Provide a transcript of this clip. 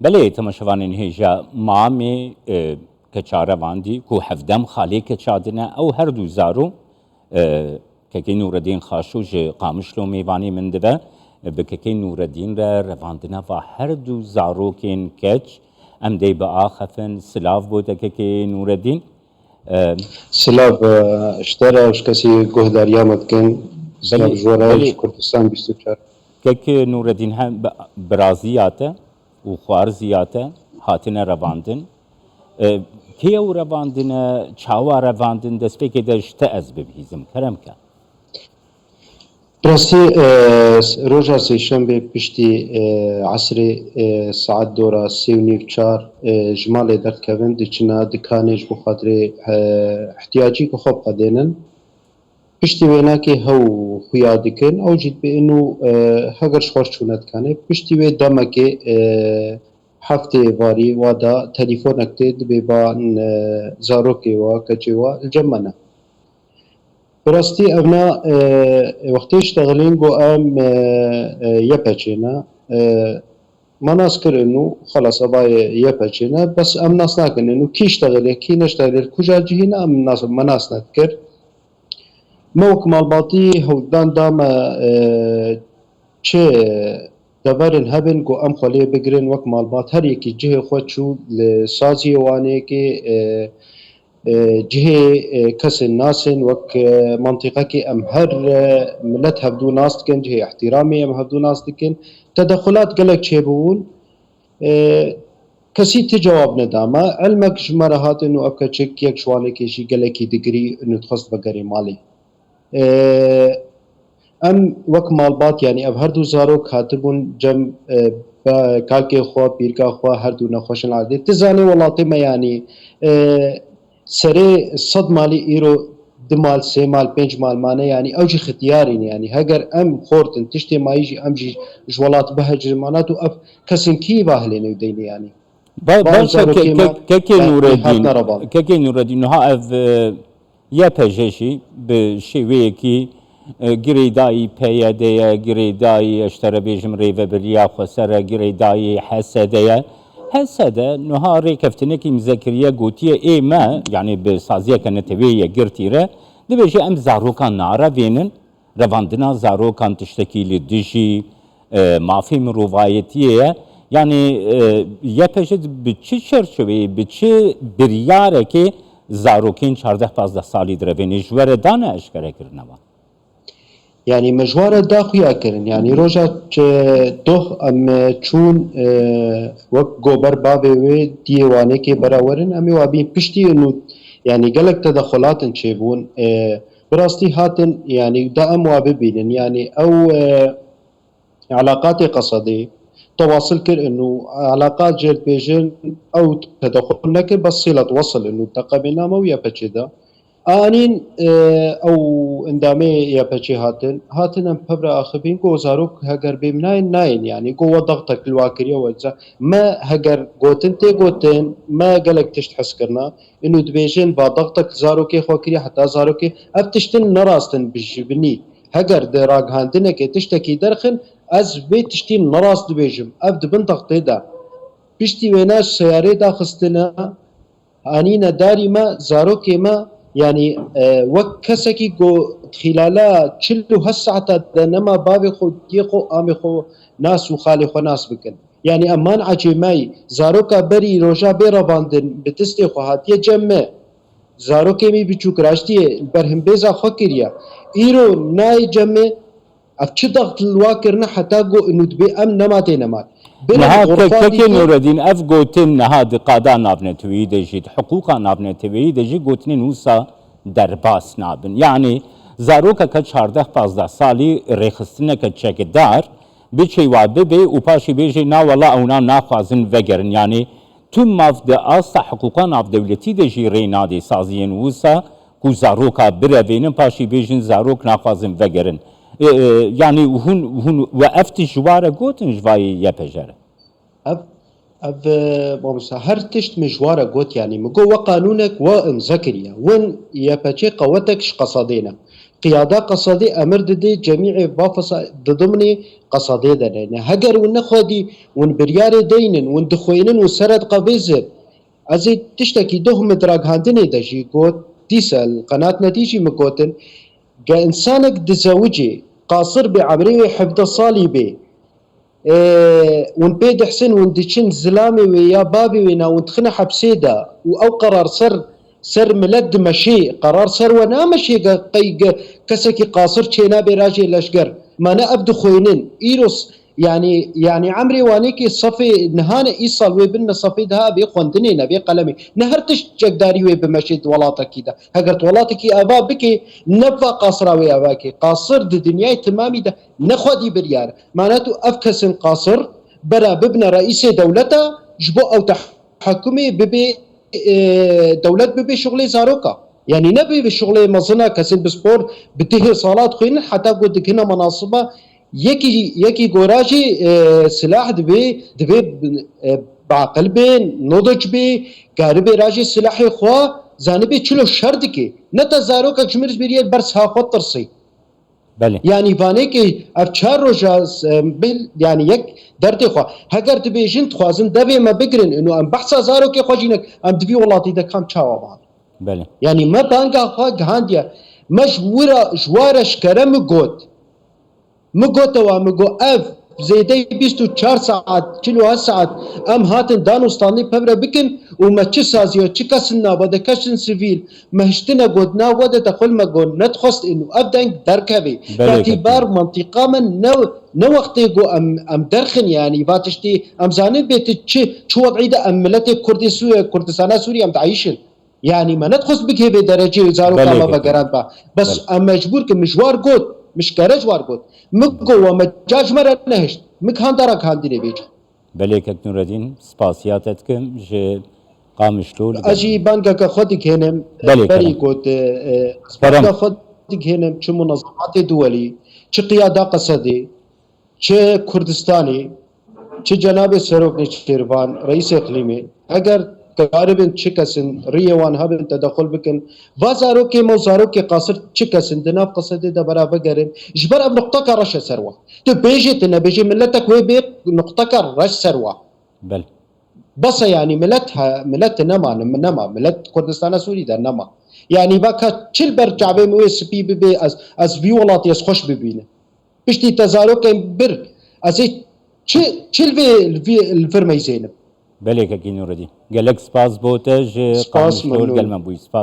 بله تماشاوانین هیجا مامی که چارواندی کو هفدم خالی که چادنه او هر دو زارو که نوردین خاشوج قامشلو میوانی من دبه بکه نوردین را رواندنه و هر دو زارو کن کچ ام دی با آخفن سلاف بوده که نوردین سلاف اشترى اش کسی گهداریا مدکن سلاف جوراج کردستان 24 که نوردین هم برازیاته و خوارزیاته هاتنه رواندن کی او رواندن چاوا رواندن دست پێکی دەشتە ئەس ببیزم کەرم کە راستی روژا سێشەمبێ پشتی عسرێ سعات دۆرە 3:04 ژمالێ دەردکەون دچنە دکانێش بۆ خاطرێ احتیاجی کە خۆ بقەدێنن پشتی وێناکێ هەو خویا دکن ئەو جیت بێن و هەگەر خۆش چوونە دکانێ پشتی وێ دەمەکێ هەفتێ واری وادا تەلیفۆنێک تێ دبێ با زارۆکێوە کەچێوە الجەمەنە براستی ئەونا وەختێ شتەغلین بۆ ئەم یەپەچێنە مەناس کردن و خەلاص ئەڤایە یەپەچێنە بەس ئەم ناس ناکردن و کی شتەغلێ کی نەشتەغلێ کوژا جیهینە ئەم مەناس نەکرد مەوەک ماڵباتی هەولدان دامە چێ دەڤەرن هەبن گۆ ئەم خۆلێ بگرن وەک ماڵبات هەر یەکی جهێ خۆ چوو لە سازی وانەیەکێ جهێ کەسن ناسن وەک منطقەکێ ئەم هەر ملەت هەبدوو ناس دکن جهێ احتیرامی ئەم هەبدوو ناس دکن تەدەخلات گەلێک چێبوون کەسی تجواب نەدامە علمەک ژمارە هاتن و ئەکە چێک یەک شوانێکێشی گەلێکی دگری نوتخست بەگەری ماڵی ئەم وەک ماڵبات یعنی ئەم هەردوو زارۆک هاتبوون جەم کاکێ خوا پیرکا خوا هەردوو نەخۆشن عادێ تزانێ وڵاتێمە ینی سەرێ 100 مالی ئیرۆ 2 مال 3 مال 5 مالمانە ینی ئەوجی ختیارین ینی هەگەر ئەم خۆرتن تشتێ مایژی ئەمژی ژوڵات بەهەجرمانات و ئەف کەسنکی باهلێنێ و دەینێ ینی کەکێ نوورەدینها ئەv یەپەژێشی بە شێوەیەکی گرێدایی پەیەدەیە گرێدایی ئەشتەرە بێژم ڕێڤەبریا خۆسەرە گرێدایی حەسەدەیە هەسەدە نوها ڕێکەفتنێکی مزەکریە گوتیە ئێمە یعنی بە سازیەکە نەتەوەیە گرتیرە دەبێژێ ئەم زارۆکان ناڕەڤێنن ڕەواندنا زارۆکان تشتێکی لە دژی مافی مرۆڤایەتیەیە یعنی یەپەژت bi çi çerçeveyê bi çi biryareke zarokên 14-15 salî direvênê ji we re dane eşkerekirinawa yani mejwara daxuya kirin yani roja doh em çûn wek gober bavê wê diyêwanekê berawerin em ê wabîn piştî û yani gelek tedexulatin çêbûn birastî hatin yani da em wa bibînin yani ew علاقاتê qesedê تواصل كر انه علاقات جيل بيجن او تدخل لك بس صله وصل انه تقبلنا مو يا بچدا انين او اندامي يا بچي هاتن ببرا اخبين كو زاروك هجر بمناين ناين يعني كو ضغطك الواكريه وجا ما هجر غوتن تي غوتن ما قالك تشتحس كرنا انه دبيجن با ضغطك زاروكي خوكري حتى زاروكي افتشتن نراستن بجبني هجر دراغ هاندنك تشتكي درخن از بي تشتين نراس دبيجم افد بنطقتي دا بشتي ويناش سياري دا خستنا انينا داري ما زاروكي ما يعني وك كسكي جو خلالا تشلو هالساعة نما بابي خو ديقو امي خو ناس وخالي خو ناس بكن يعني امان عجيماي زاروكا بري روجا بيرا باندن بتستي خو هاتيه جمع زاروكي مي بچوك راشتي برهم بيزا خو كريا ايرو ناي جمع افچ ضغط الواكرنا حتى جو انه دبي ام نماتي نمات كي نور الدين اف گوتن هاد قادا نابنه توي دجيت حقوقا نابنه توي دجي گوتن وسا درباس نابن يعني زاروكا ك 14-15 سالي رخصتنه ك چكدار بچي وابه و پاشي بيجي نا والله اونا ناخوازن وگرن يعني تم مافد اسا حقوقا ناب دولتي دجي رينادي سازين وسا کو زاروكا برevinin پاشي بيجن زاروك ناخوازن وگرن yani hun ve efti jwara gotin jvayê yepejere ev mamsa her tişt me jwara got yani me go ve qanûnek ve imzekiriye win yepeçê qewetek ji qesedê ne قيادة قصدي أمر ددي جميع بافص ضمني قصدي دنا هجر ونخدي ونبريار دينن وندخوينن وسرد قبيزر أزي تشتكي ده مدرج هاندني دجي قوت تسأل قناة نتيجي مقوتن جا إنسانك دزوجي قاصر بعمري حفظ الصالبي ونبيد حسن وندشن زلامي ويا بابي وينا وندخنا حبسيدا او قرار سر ملد مشي قرار سر ونا مشي قيق كسكي قاصر تشينا براجي لشقر ما انا ابدو خوينين ايروس يعني عمري وانيكي صفي نهانا ايصال ويبن صفي دها بي قندني نبي قلمي نهرتش جقداري ويبمشيد ولاتك كده هقرت ولاتك ابا بكي نبا قاصرا ويا باكي قاصر دي دنياي تمامي ده نخودي بريار معناته افكسن قاصر برا ببنى رئيس دولته جبو او تحكمي ببي دولت ببي شغلي زاروكا يعني نبي بشغلي مظنه كسن بسبور بتهي صالات خوين حتى قلت هنا مناصبه يكي جوراجي سلاح دبي بعقل بين نضج بي قاربي راجي سلاحي خوا زانبي تشلو شردكي نتا زاروكا جمرز بيريد برس ها خطرسي بله يعني فانيكي افشار رجاز يعني يك درتي خوا هاگر تبي جنت خوازن دبي ما بقرن انه ام بحثا زاروكي خواجينك ام دبي والله تي كم تشاوا بعض بله يعني ما بانقا خوا هانديا مجبورة جوارش كرم قوت مقوتا ومقو اف زيدي 24 ساعات كيلو ساعات ام هاتن دانوستاني ببرا بكن وما تشسازيو تشكاسنا بدا كاشن سيفيل مهشتنا قدنا ودا تقول ما قول نتخص انه ابدا دركبي باعتبار منطقه من نو وقت يقو ام درخن يعني باتشتي ام زانين بيت شو وضعي ده ام ملتي كردستان سوريا ام تعيشن يعني ما ندخل بك بدرجه زارو كما بقران با بس ام مجبور كمشوار قد مش كارج وارقود مكو ومجاج مرة نهشت مك هاندارك هانديني بيجا بله كك نور الدين سپاسياتتكم جه قامشلول اجي بانكا كخدك هنم بري قد بانكا خدك هنم چه منظمات دولي چه قيادة قصدي چه كردستاني چه جناب سروك نشيروان رئيس اقليمي اگر قاربن چكسن ريوان هبن تدخل بكن وزاروكي موزاروكي قاصر چكسن دناف قصدي ده برا بقرن جبر اب نقطة رش سروة تو بيجي تنبيجي ملتك ويبيق نقطة رش سروة بل بس يعني ملت نما ملت كردستان سوري ده نما يعني باكا چل برجع بي موي سبي بي از في ولاتي از خوش ببينه بشتي تزاروكي بر ازي چل في الفرمي زينب بله كك نور الدين قالك سپاس بوته جه قامشلول قال من بوي سپاس